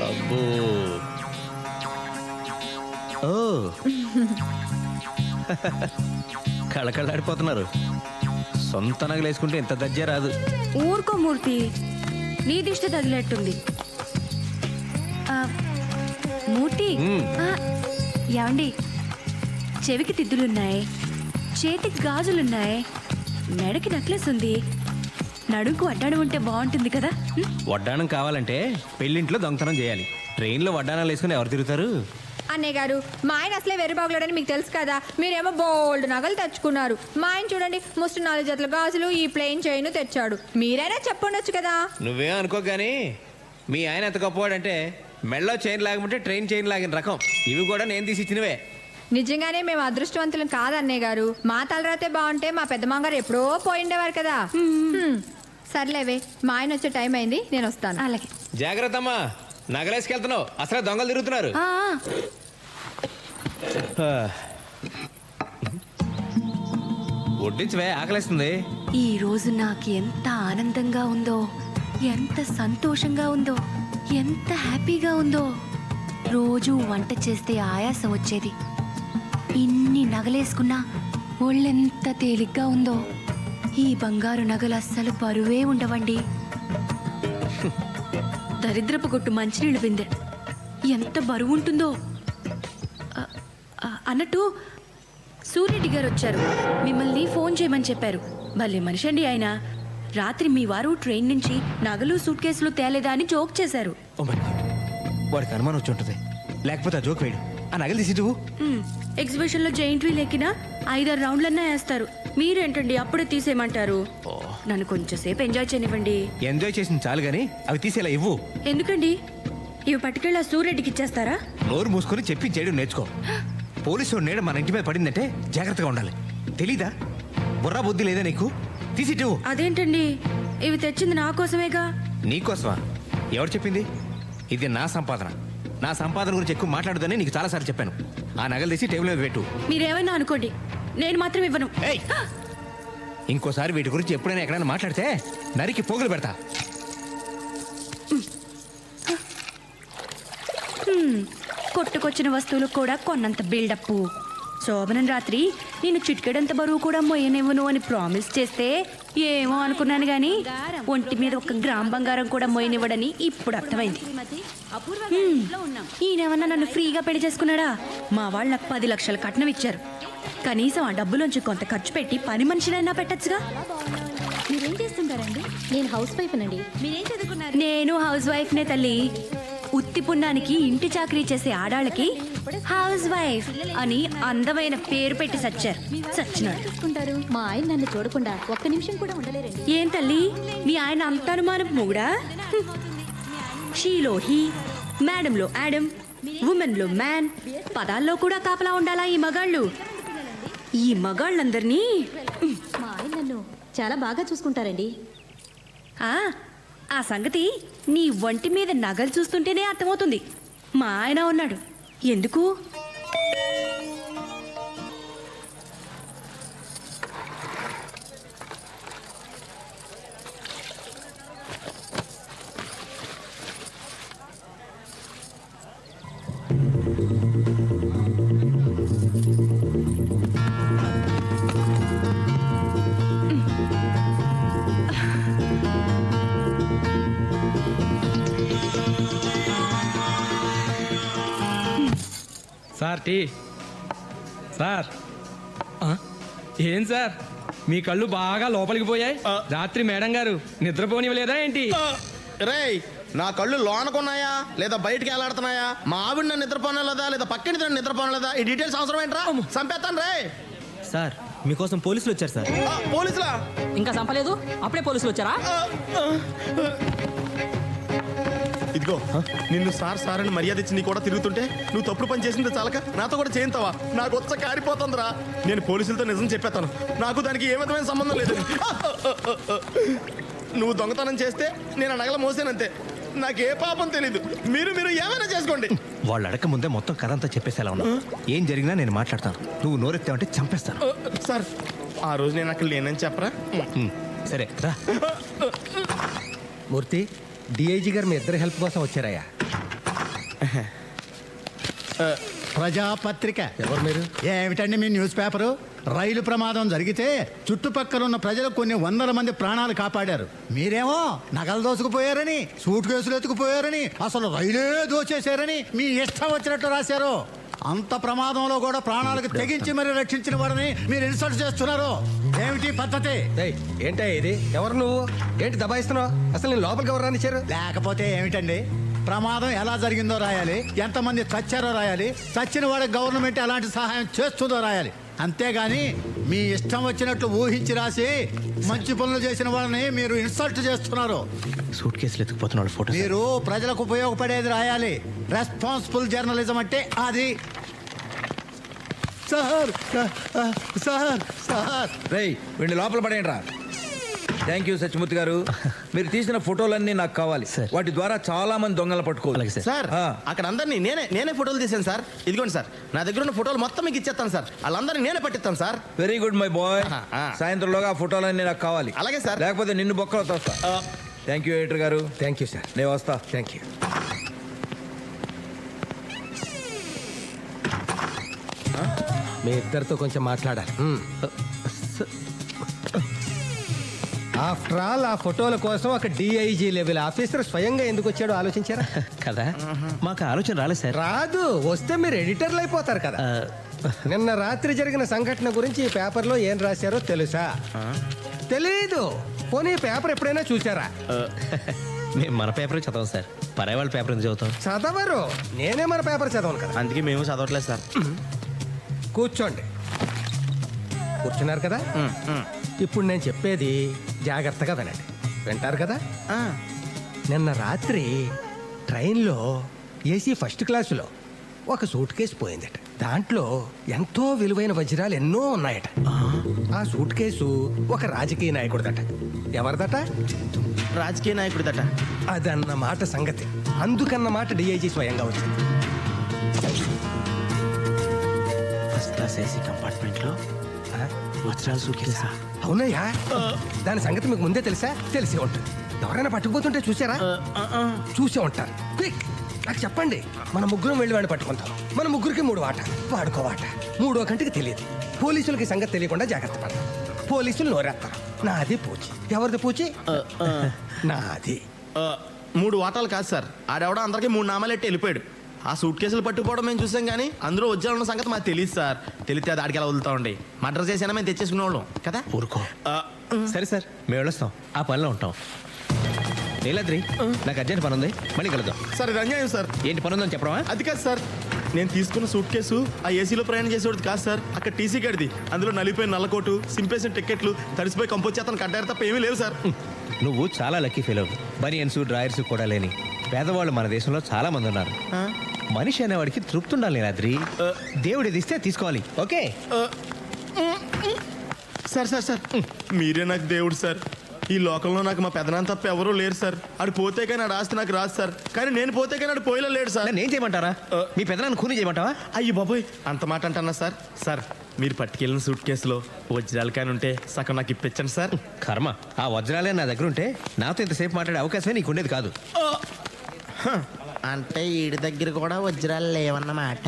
అబ్బో ఓ కళకళలాడిపోతున్నారు. సొంత నగలు వేసుకుంటే ఇంత దజ్జే రాదు. ఊరుకో మూర్తి, నీ దిష్టి తగిలేట్టుంది. మూర్తి ఏమండి, చెవికి తిద్దులున్నాయి, చేతికి గాజులున్నాయి, మెడకి నెక్లెస్ ఉంది, నడుంకు వడ్డాణం ఉంటే బాగుంటుంది కదా. వడ్డాణం కావాలంటే పెళ్ళింట్లో దొంగతనం చేయాలి. ట్రైన్లో వడ్డాణాలు వేసుకుని ఎవరు తిరుగుతారు? అన్నయ్య గారు, మా ఆయన అసలే వెర్రిబాగులాడని మీకు తెలుసు కదా. మీరేమో బోల్డ్ నగలు తెచ్చుకున్నారు. మా ఆయన చూడండి, ముష్టి 4 జతల గాజులు, ఈ ప్లెయిన్ చైన్ తెచ్చాడు. మీరైనా చెప్పుండొచ్చు కదా. నువ్వేం అనుకో గానీ మీ ఆయన ఎంత గొప్పవాడంటే మెళ్ళో చైన్ లాగమంటే ట్రైన్ చైన్ లాగిన రకం. ఇవి కూడా నేను తీసి ఇచ్చినవే. నిజంగానే మేము అదృష్టవంతులం కాదు అన్నయ్య గారు. మా తలరాతే బాగుంటే మా పెద్ద మామగారు ఎప్పుడో పోయిండేవారు కదా. సర్లేవే, మా ఆయన వచ్చే టైం అయింది, నేను వస్తాను. అలాగే. జాగ్రత్త అమ్మా, నగలేసుకెళ్తున్నావు. అసలే దొంగలు తిరుగుతున్నారు. వడ్డించవే, ఆకలేస్తుంది. ఈ రోజు నాకు ఎంత ఆనందంగా ఉందో, ఎంత సంతోషంగా ఉందో, ఎంత హ్యాపీగా ఉందో. రోజు వంట చేస్తే ఆయాసం వచ్చేది. ఇన్ని నగలేసుకున్నా ఒళ్ళెంత తేలిగ్గా ఉందో. ఈ బంగారు నగలు అస్సలు బరువే ఉండవండి. దరిద్రపు కొట్టు మంచినీళ్ళు బిందె ఎంత బరువు ఉంటుందో. అన్నట్టు సూర్యరెడ్డి గారు వచ్చారు, మిమ్మల్ని ఫోన్ చేయమని చెప్పారు. భలే మనిషి అండి ఆయన. రాత్రి మీ వారు ట్రైన్ నుంచి నగలు సూట్ కేసులు తేలేదా అని జోక్ చేశారు. వాడికి అనుమానం వచ్చి ఉంటుంది, లేకపోతే ఆ జోక్ వేయడు. ఆ నగలు తీసి నువ్వు ఎగ్జిబిషన్ లో జైంట్ వీల్ ఎక్కినా 5-6 రౌండ్లన్నా వేస్తారు. మీరేంటండి అప్పుడే తీసేయమంటారు? నన్ను కొంచెం సేపు ఎంజాయ్ చేయనివ్వండి. ఎంజాయ్ చేసింది చాలు గానీ అవి తీసేలా ఇవ్వు. ఎందుకండి? ఇవి పట్టుకెళ్ళి ఆ సూర్యరెడ్డికి ఇచ్చేస్తారా? నోరు మూసుకొని చెప్పి చేయడం నేర్చుకో. పోలీసు నీడ మన ఇంటి మీద పడిందంటే జాగ్రత్తగా ఉండాలి. తెలీదా? బుర్రా బుద్ధి లేదా నీకు? తీసిట్టు. అదేంటండి, ఇవి తెచ్చింది నా కోసమేగా. నీకోసమా? ఎవరు చెప్పింది? ఇది నా సంపాదన. నా సంపాదన గురించి ఎక్కువ మాట్లాడదని నీకు చాలాసార్లు చెప్పాను. ఆ నగలు తీసి టేబుల్ మీద పెట్టు. మీరేమైనా అనుకోండి, నేను మాత్రం ఇవ్వను. ఇంకోసారి వీటి గురించి ఎప్పుడైనా ఎక్కడైనా మాట్లాడితే నరికి పోగులు పెడతా. కొట్టుకొచ్చిన వస్తువులు కూడా కొన్నంత బిల్డప్. శోభనం రాత్రి నేను చిటికెడంత బరువు కూడా మొయ్యనివ్వను అని ప్రామిస్ చేస్తే ఏమో అనుకున్నాను గాని ఒంటి మీద 1 గ్రామ్ బంగారం కూడా మొయ్యనివ్వడని ఇప్పుడు అర్థమైంది. ఈయనేమన్నా నన్ను ఫ్రీగా పెళ్లి చేసుకున్నాడా? మా వాళ్ళు నాకు 10 లక్షల కట్నం ఇచ్చారు. కనీసం ఆ డబ్బులోంచి కొంత ఖర్చు పెట్టి పని మనిషినైనా పెట్టచ్చుగా. మీరేం చేస్తుంటారండి? నేను హౌస్ వైఫ్ నండి. మీరేం చదువుకున్నారు? నేను హౌస్ వైఫ్ నే తల్లి. ఉత్తి పుణ్యానికి ఇంటి చాకరీ చేసే ఆడాళ్ళకి హౌస్ వైఫ్ అని అందమైన పేరు పెట్టి సచ్చినాడు. మా ఆయన నన్ను చూడకుండా 1 నిమిషం కూడా ఉండలేరండి. ఏం తల్లి, మీ ఆయన అంత అనుమానం మొగుడా? షీలో హీ, మేడంలో యాడమ్, ఉమెన్ లో మ్యాన్, పదాల్లో కూడా కాపలా ఉండాలా ఈ మగాళ్ళు? ఈ మగాళ్ళందరినీ మా ఆయన నన్ను చాలా బాగా చూసుకుంటారండి. ఆ సంగతి నీ ఒంటి మీద నగలు చూస్తుంటేనే అర్థమవుతుంది. మా ఆయన ఉన్నాడు. ఎందుకు? Sir tea. సార్ ఏం సార్, మీ కళ్ళు బాగా లోపలికి పోయాయి. రాత్రి మేడం గారు నిద్రపోనివ్వలేదా ఏంటి? రేయ్, నా కళ్ళు లోనకున్నాయా లేదా బయటికి వెళ్ళాడుతున్నాయా? మా ఆవిడ నన్ను నిద్రపోనలేదా లేదా పక్కన నిద్రపోనలేదా? ఈ డీటెయిల్స్ అవసరం ఏంట్రా? చంపేస్తాను రే. సార్ మీకోసం పోలీసులు వచ్చారు సార్. పోలీసులా? ఇంకా చంపలేదు, అప్పుడే పోలీసులు వచ్చారా? ఇదిగో, నిన్ను సార్ సార్ అని మర్యాద ఇచ్చి నీ కూడా తిరుగుతుంటే నువ్వు తప్పుడు పని చేసింది చాలక నాతో కూడా చేయింతావా? నాకు వచ్చ కారిపోతుందిరా. నేను పోలీసులతో నిజం చెప్పేస్తాను, నాకు దానికి ఏ విధమైన సంబంధం లేదు. నువ్వు దొంగతనం చేస్తే నేను ఆ నగల మోసానంతే. నాకే పాపం తెలీదు. మీరు ఏమైనా చేసుకోండి. వాళ్ళు అడగక ముందే మొత్తం కథ అంతా చెప్పేసేలా ఉన్నా. ఏం జరిగినా నేను మాట్లాడతాను. నువ్వు నోరెత్తావంటే చంపేస్తాను. సార్, ఆ రోజు నేను అక్కడ లేనని చెప్పరా? సరే రా. మూర్తి డిఐజీ గారు మీ ఇద్దరి హెల్ప్ కోసం వచ్చారయ్యా. ప్రజాపత్రిక ఎవరు మీరు? ఏమిటండి మీ న్యూస్ పేపరు? రైలు ప్రమాదం జరిగితే చుట్టుపక్కల ఉన్న ప్రజలు కొన్ని వందల మంది ప్రాణాలు కాపాడారు. మీరేమో నగలు దోసుకుపోయారని, సూట్ కేసులు ఎత్తుకుపోయారని, అసలు రైలే దోచేశారని మీ ఇష్టం వచ్చినట్టు రాశారు. అంత ప్రమాదంలో కూడా ప్రాణాలకు తెగించి మరి రక్షించిన వారిని మీరు ఇన్సల్ట్ చేస్తున్నారు. ఏమిటి పద్ధతి? ఏయ్, ఏంటయ్యా ఇది? ఎవరు నువ్వు? ఏంటి దబాయిస్తున్నావు? అసలు నేను లోపలికి ఎవరు రానిచ్చారు? లేకపోతే ఏమిటండి? ప్రమాదం ఎలా జరిగిందో రాయాలి, ఎంతమంది చచ్చారో రాయాలి, చచ్చిన వాడికి గవర్నమెంట్ ఎలాంటి సహాయం చేస్తుందో రాయాలి. అంతేగాని మీ ఇష్టం వచ్చినట్లు ఊహించి రాసి మంచి పనులు చేసిన వాళ్ళని మీరు ఇన్సల్ట్ చేస్తున్నారు. సూట్ కేసులు ఎత్తుకుపోతున్న వాళ్ళ ఫోటో. మీరు ప్రజలకు ఉపయోగపడేది రాయాలి. రెస్పాన్సిబుల్ జర్నలిజం అంటే అది. సార్ సార్ సార్ రేయ్ వీడిని లోపల పడేయండి రా. థ్యాంక్ యూ సత్యమూర్తి గారు. మీరు తీసిన ఫోటోలన్నీ నాకు కావాలి. సార్. వాటి ద్వారా చాలా మంది దొంగలు పట్టుకోవాలి. సార్ అక్కడ అందరినీ నేనే ఫోటోలు తీసాను సార్. ఇదిగోండి సార్, నా దగ్గర ఉన్న ఫోటోలు మొత్తం మీకు ఇచ్చేస్తాను సార్. వాళ్ళందరినీ నేనే పట్టిస్తాను sir. Very good my boy. ఆ. సాయంత్రంలోగా ఆ ఫోటోలన్నీ నాకు కావాలి. అలాగే సార్. లేకపోతే నిన్ను బొక్కలో తోస్తా. థ్యాంక్ యూ ఎడిటర్ గారు. Thank you sir. నేను వస్తా. Thank you. మీ ఇద్దరితో కొంచెం మాట్లాడాలి. ఆఫ్టర్ ఆల్ ఆ ఫోటోల కోసం ఒక డిఐజీ లెవెల్ ఆఫీసర్ స్వయంగా ఎందుకు వచ్చాడో ఆలోచించారా? కదా మాకు ఆలోచన రాలేదు సార్. రాదు, వస్తే మీరు ఎడిటర్లు అయిపోతారు కదా. నిన్న రాత్రి జరిగిన సంఘటన గురించి ఈ పేపర్లో ఏం రాశారో తెలుసా? తెలీదు. పోనీ ఈ పేపర్ ఎప్పుడైనా చూసారా? మేము మన పేపర్ చదవం సార్. పరాయి వాళ్ళ పేపర్ ఎందుకు చదువుతాం? చదవరు. నేనే మన పేపర్ చదవను కదా. అందుకే మేము చదవట్లేదు సార్. కూర్చోండి. కూర్చున్నారు కదా. ఇప్పుడు నేను చెప్పేది జాగ్రత్తగా వినండి. వింటారు కదా? నిన్న రాత్రి ట్రైన్లో ఏసీ ఫస్ట్ క్లాసులో ఒక సూట్ కేసు పోయిందట. దాంట్లో ఎంతో విలువైన వజ్రాలు ఎన్నో ఉన్నాయట. ఆ సూట్ కేసు ఒక రాజకీయ నాయకుడిదట. ఎవరిదట? రాజకీయ నాయకుడిదట. అదన్నమాట సంగతి. అందుకన్నమాట డిఐజీ స్వయంగా వచ్చింది. ఫస్ట్ క్లాస్ ఏసీ కంపార్ట్మెంట్ లో వజ్రాలు సూట్ కేసా? అవునయ్యా. దాని సంగతి మీకు ముందే తెలుసా? తెలిసే ఉంటుంది. ఎవరైనా పట్టుకుపోతుంటే చూసారా? చూసే ఉంటారు. క్విక్ నాకు చెప్పండి. మన ముగ్గురం వెళ్ళి వాడిని పట్టుకుంటాం. మన ముగ్గురికి 3 వాట, వాడుకో వాట. 3వ కంటికి తెలియదు. పోలీసులకి సంగతి తెలియకుండా జాగ్రత్త పడతాం. పోలీసులు నోరేస్తారు. నాది పూచి. ఎవరిది పూచి? నాది. 3 వాటాలు కాదు సార్. ఆడెవడో అందరికీ 3 నామాలు ఎట్టి వెళ్ళిపోయాడు. ఆ సూట్ కేసులు పట్టుకుపోవడం మేము చూసాం, కానీ అందులో వజ్రాలు ఉన్న సంగతి మాకు తెలియదు సార్. తెలిస్తే అది ఆడికి ఎలా వదులుతా ఉండి మర్డర్ చేసినా మేము తెచ్చేసుకునేవాళ్ళం కదా. ఊరుకో. సరే సార్, మేము వెళ్ళొస్తాం. ఆ పనిలో ఉంటాం. నీలాద్రి, నాకు అర్జెంట్ పని ఉంది. మళ్ళీ కలుద్దాం. సార్ ఇది అన్యాయం సార్. ఏంటి పని ఉందని చెప్పడమా? అది కాదు సార్, నేను తీసుకున్న సూట్ కేసు ఆ ఏసీలో ప్రయాణం చేసేవాడు కాదు సార్. అక్కడ టీసీ గడిది. అందులో నలిపోయిన నల్లకోటు, సింపేసిన టికెట్లు, తడిసిపోయి కంపొచ్చేతను కట్టారు తప్ప ఏమీ లేవు సార్. నువ్వు చాలా లక్కీ ఫీల్ అవ్వు. బనియన్స్ డ్రాయర్స్ కూడా లేని పేదవాళ్ళు మన దేశంలో చాలా మంది ఉన్నారు. మనిషి అనేవాడికి తృప్తి ఉండాలి నీలాద్రి. దేవుడు ఇది ఇస్తే తీసుకోవాలి. ఓకే సార్ సార్ సార్ మీరే నాకు దేవుడు సార్. ఈ లోకంలో నాకు మా పెదనాన్న తప్ప ఎవరూ లేరు సార్. ఆడు పోతే కానీ ఆడు ఆస్తి నాకు రాదు సార్. కానీ నేను పోతే కానీ ఆడు పోయిలో లేడు సార్. నేను చేయమంటారా? మీ పెద్దనాన్ని కూని చేయమంటావా? అయ్యి బాబోయ్, అంత మాట అంటున్నా సార్. సార్ మీరు పట్టుకెళ్ళిన సూట్ కేసులో వజ్రాలు కానీ ఉంటే సగం నాకు ఇప్పించండి సార్. కర్మ, ఆ వజ్రాలే నా దగ్గర ఉంటే నాతో ఇంతసేపు మాట్లాడే అవకాశమే నీకు ఉండేది కాదు. అంటే వీడి దగ్గర కూడా వజ్రాలు లేవన్నమాట.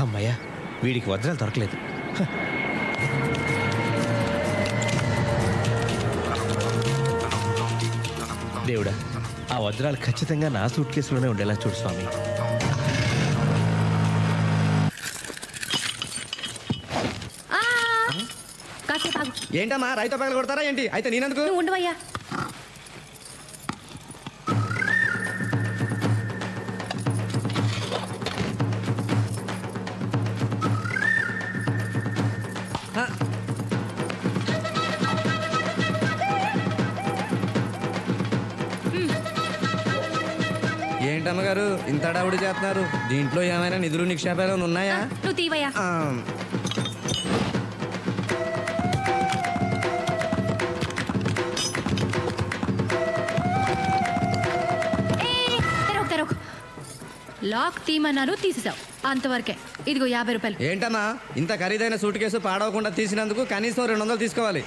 అమ్మయ్యా, వీడికి వజ్రాలు దొరకలేదు. దేవుడా, ఆ వజ్రాలు ఖచ్చితంగా నా సూట్ కేసులోనే ఉండేలా చూడు స్వామి. కాసేపు ఆగు. ఏంటమ్మా రైతు పగలు కొడతారా ఏంటి? అయితే నేనందుకు? నువ్వు ఉండవయ్యా. ఏంటమ్మగారు ఇంత అడావుడి చేస్తున్నారు? దీంట్లో ఏమైనా నిధులు నిక్షేపాలు ఉన్నాయా? నువ్వు తీవయ్యా. తెరవకు. లాక్ తీమన్నారు, తీసేసావు. అంతవరకే. ఇదిగో 50 రూపాయలు. ఏంటమ్మా ఇంత ఖరీదైన సూట్ కేసు పాడవకుండా తీసినందుకు కనీసం 200 తీసుకోవాలి.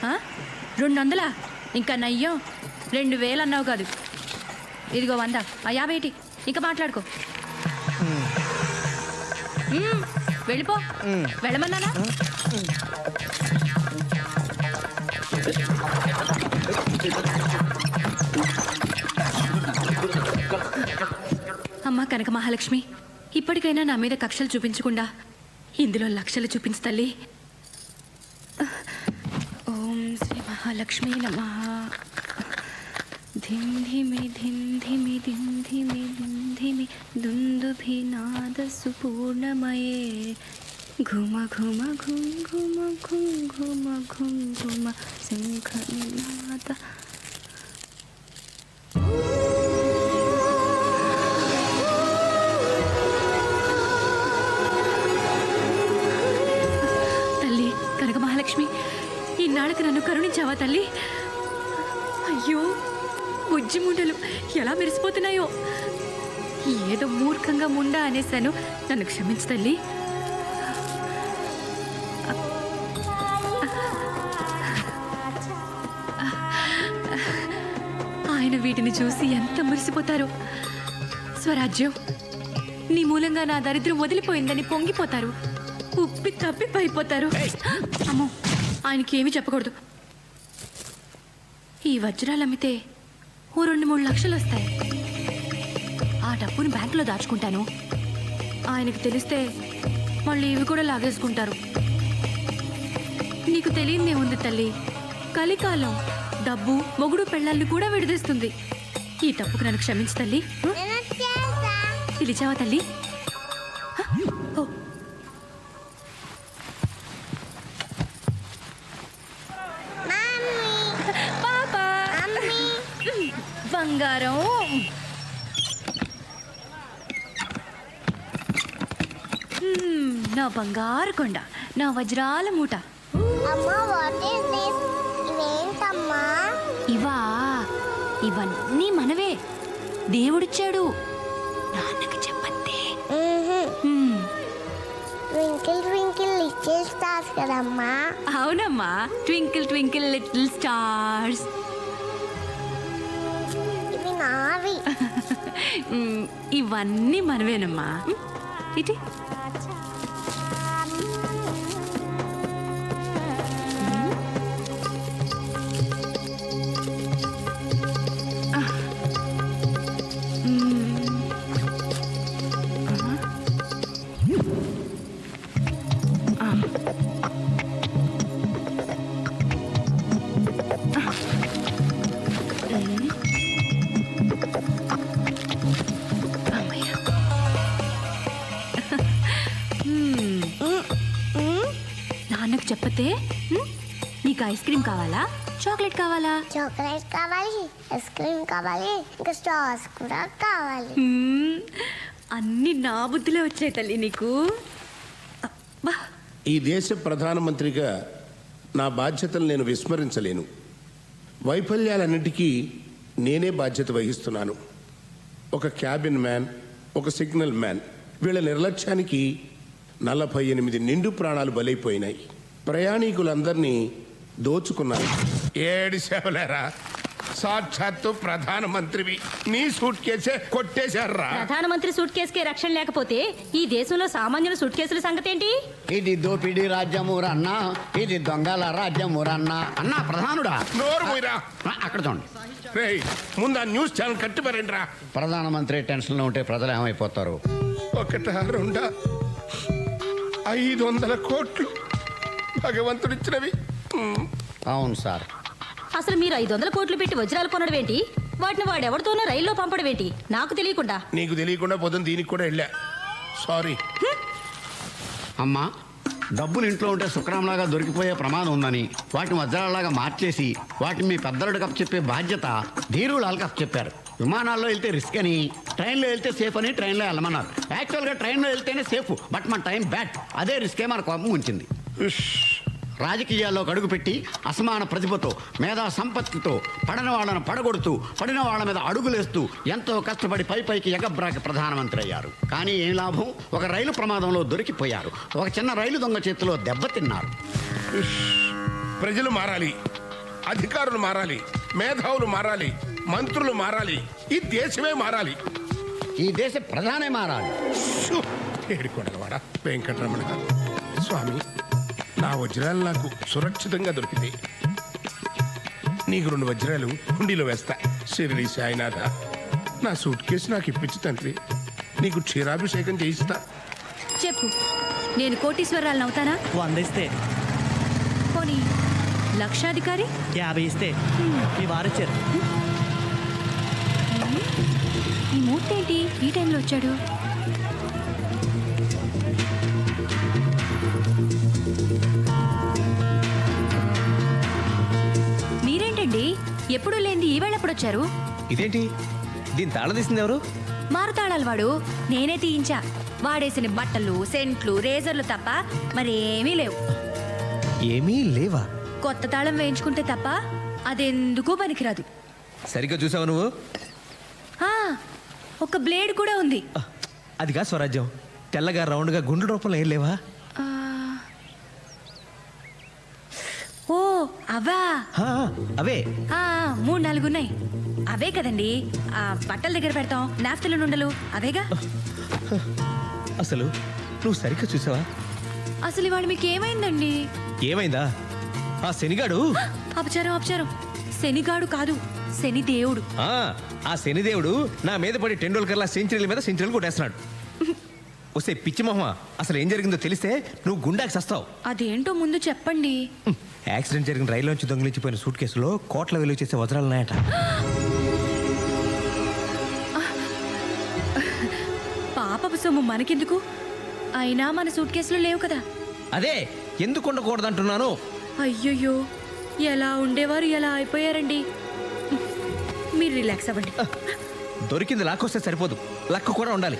200? ఇంకా నయ్యం 2000 అన్నావు కాదు. ఇదిగో 100, ఆ 50 ఏంటి? ఇంకా మాట్లాడుకో. వెళ్ళిపో. వెళ్ళమన్నానా? అమ్మా కనక మహాలక్ష్మి, ఇప్పటికైనా నా మీద కక్షలు చూపించకుండా ఇందులో లక్షలు చూపించు తల్లి. ఓం శ్రీ మహాలక్ష్మి నమః. ధిం ధిమి ధిం ధిమి ధిం ధిమి ధిం ధిమి దుందుభినాద సుపూర్ణమయే ఘుమ ఘుమ ఘుం ఘుమ ఘుం ఘుమ ఘుం ఘుమ శంఖనాద. తల్లి కనక మహాలక్ష్మి, ఈనాళ్ళకి నన్ను కరుణించావా తల్లి? అయ్యో, బుజ్జి ముండలు ఎలా మెరిసిపోతున్నాయో. ఏదో మూర్ఖంగా ముండా అనేశాను, నన్ను క్షమించు తల్లి. ఆయన వీటిని చూసి ఎంత మురిసిపోతారో. స్వరాజ్యం, నీ మూలంగా నా దరిద్రం వదిలిపోయిందని పొంగిపోతారు, ఉప్పి తప్పి పైపోతారు. అమ్మో, ఆయనకి ఏమీ చెప్పకూడదు. ఈ వజ్రాలు అమ్మితే ఓ 2-3 లక్షలు వస్తాయి. ఆ డబ్బుని బ్యాంకులో దాచుకుంటాను. ఆయనకు తెలిస్తే మళ్ళీ ఇవి కూడా లాగేసుకుంటారు. నీకు తెలియదే ఉంది తల్లి, కలికాలం డబ్బు మొగుడు పెళ్ళాన్ని కూడా విడదీస్తుంది. ఈ తప్పుకు నన్ను క్షమించు తల్లి. పిలిచావా తల్లి? ఓ. పాపా, బంగారం. నా బంగారు కొండ, నా వజ్రాల మూట. ఇవా, ఇవన్నీ మనవే, దేవుడిచ్చాడు. నాన్నకి చెప్పండి. ట్వింకిల్ ట్వింకిల్ లిటిల్ స్టార్స్ కదమ్మా. అవునమ్మా, ట్వింకిల్ ట్వింకిల్ లిటిల్ స్టార్స్. ఇవి నావి. ఇవన్నీ మనవేనమ్మా. ఇటీ నాన్నకు చెప్పతే. నీకు ఐస్ క్రీమ్ కావాలా, చాక్లెట్ కావాలా? చాక్లెట్ కావాలి, ఐస్ క్రీమ్ కావాలి, ఇంకా స్టార్స్ కూడా కావాలి. అన్ని నా బుద్ధిలో వచ్చాయి తల్లి నీకు. అబ్బా. ఈ దేశ ప్రధానమంత్రిగా నా బాధ్యతలు నేను విస్మరించలేను. వైఫల్యాలన్నిటికీ నేనే బాధ్యత వహిస్తున్నాను. ఒక క్యాబిన్ మ్యాన్, ఒక సిగ్నల్ మ్యాన్, వీళ్ళ నిర్లక్ష్యానికి 48 నిండు ప్రాణాలు బలైపోయినాయి. ప్రయాణికులందరినీ దోచుకున్నారు. ఏడు సేవలేరా, సాక్షాత్తు ప్రధానమంత్రివి, నీ సూట్ కేసే కొట్టేశారా? ప్రధానమంత్రి సూట్ కేసుకే రక్షణ లేకపోతే ఈ దేశంలో సామాన్యుల సూట్ కేసుల సంగతి ఏంటి? ఇది దోపిడీ రాజ్యమురన్నా, ఇది దొంగల రాజ్యమురన్నా. అన్నా ప్రధానుడా, నోరు పోయిరా. అక్కడ చూడండి. రేయ్, ముందు ఆ న్యూస్ ఛానల్ కట్టిపారండి రా. ప్రధానమంత్రి టెన్షన్లో ఉంటే ప్రజలు ఏమైపోతారు? 1, 2, 500 కోట్లు భగవంతుడిచ్చినవి. అవును సార్. అసలు మీరు 500 కోట్లు పెట్టి వజ్రాలు కొనడం ఏంటి? వాటిని వాడెవరితోనో రైల్లో పంపడం ఏంటి? నాకు తెలియకుండా. నీకు తెలియకుండా పొద్దున్న దీనికి కూడా వెళ్ళా. సారీ. అమ్మా, డబ్బులు ఇంట్లో ఉంటే శుక్రంలాగా దొరికిపోయే ప్రమాదం ఉందని వాటిని వజ్రాలలాగా మార్చేసి వాటిని మీ పెద్దలకు కప్పు చెప్పే బాధ్యత ధీరులు కప్పు చెప్పారు. విమానాల్లో వెళ్తే రిస్క్ అని, ట్రైన్లో వెళ్తే సేఫ్ అని ట్రైన్లో వెళ్ళమన్నారు. యాక్చువల్గా ట్రైన్లో వెళ్తేనే సేఫ్, బట్ మన టైం బ్యాడ్. అదే రిస్కే మన కోపం ఉంచింది. రాజకీయాల్లో అడుగుపెట్టి అసమాన ప్రతిభతో, మేధా సంపత్తితో పడని వాళ్ళను పడగొడుతూ, పడిన వాళ్ళ మీద అడుగులేస్తూ ఎంతో కష్టపడి పైకి ఎగబ్రాకి ప్రధానమంత్రి అయ్యారు. కానీ ఏం లాభం? ఒక రైలు ప్రమాదంలో దొరికిపోయారు. ఒక చిన్న రైలు దొంగ చేతిలో దెబ్బతిన్నారు. ప్రజలు మారాలి, అధికారులు మారాలి, మేధావులు మారాలి, మంత్రులు మారాలి, ఈ దేశమే మారాలి. ఈ దేశ ప్రధానే మారాలి. ఏడుకొండలవాడ వెంకటరమణ స్వామి, నా వజ్రాలు నాకు సురక్షితంగా దొరికితే నీకు 2 వజ్రాలు హుండీలో వేస్తా. షిరిడి సాయినాథ, నా సూట్ కేసు నాకు ఇప్పించు తండ్రి, నీకు క్షీరాభిషేకం చేయిస్తా. చెప్పు, నేను కోటీశ్వరాలను అవుతానా? 100 ఇస్తే, పోనీ లక్షాధికారి? 50 ఇస్తే మీ వారొచ్చారు. ఈ మూర్తి ఏంటి ఈ టైంలో వచ్చాడు? మీరేంటండి ఎప్పుడు లేనిది ఈ వేళ ఎప్పుడు వచ్చారు? ఇదేంటి దీని తాళం తీసింది ఎవరు? మారుతాళాలు వాడు, నేనే తీయించా. వాడేసిన బట్టలు, సెంట్లు, రేజర్లు తప్ప మరేమీ లేవు. ఏమీ లేవా? కొత్త తాళం వేయించుకుంటే తప్ప అదెందుకు పనికిరాదు. సరిగ్గా చూసావు నువ్వు? ఆ, ఒక బ్లేడ్ కూడా ఉంది. అదిగా స్వరాజ్యం. తెల్లగా రౌండ్గా గుండు రూపంలో ఏం లేవా? ఆ, ఓ అవా? ఆ, అవే. 3-4 ఉన్నాయి. అవే కదండి, ఆ బట్టల దగ్గర పెడతాం, నాఫ్తలు నుండలు అవేగా. అసలు నువ్వు సరిగ్గా చూసావా? అసలు ఇవాళ మీకు ఏమైందండి? ఏమైందా? ఆ శనిగాడు. అపచారం అపచారం. శనిగాడు కాదు, శని దేవుడు. ఆ శనిదేవుడు నా మీద పడి టెండూల్కర్లా సెంచరీల మీద సెంచరీలు కొట్టేస్తున్నాడు. వస్తే పిచ్చి మొహమ, అసలు ఏం జరిగిందో తెలిస్తే నువ్వు గుండాకి సస్తావు. అదేంటో ముందు చెప్పండి. యాక్సిడెంట్ జరిగిన రైల్లోంచి దొంగిలించిపోయిన సూట్ కేసులో కోట్ల విలువ చేసే వజ్రాలు ఉన్నాయట. పాపపు సొమ్ము మనకెందుకు? అయినా మన సూట్ కేసులు లేవు కదా. అదే ఎందుకు ఉండకూడదంటున్నాను. అయ్యయ్యో, ఎలా ఉండేవారు ఎలా అయిపోయారండి. మీరు రిలాక్స్ అవ్వండి. దొరికింది లాక్కొస్తే సరిపోదు, లక్క కూడా ఉండాలి.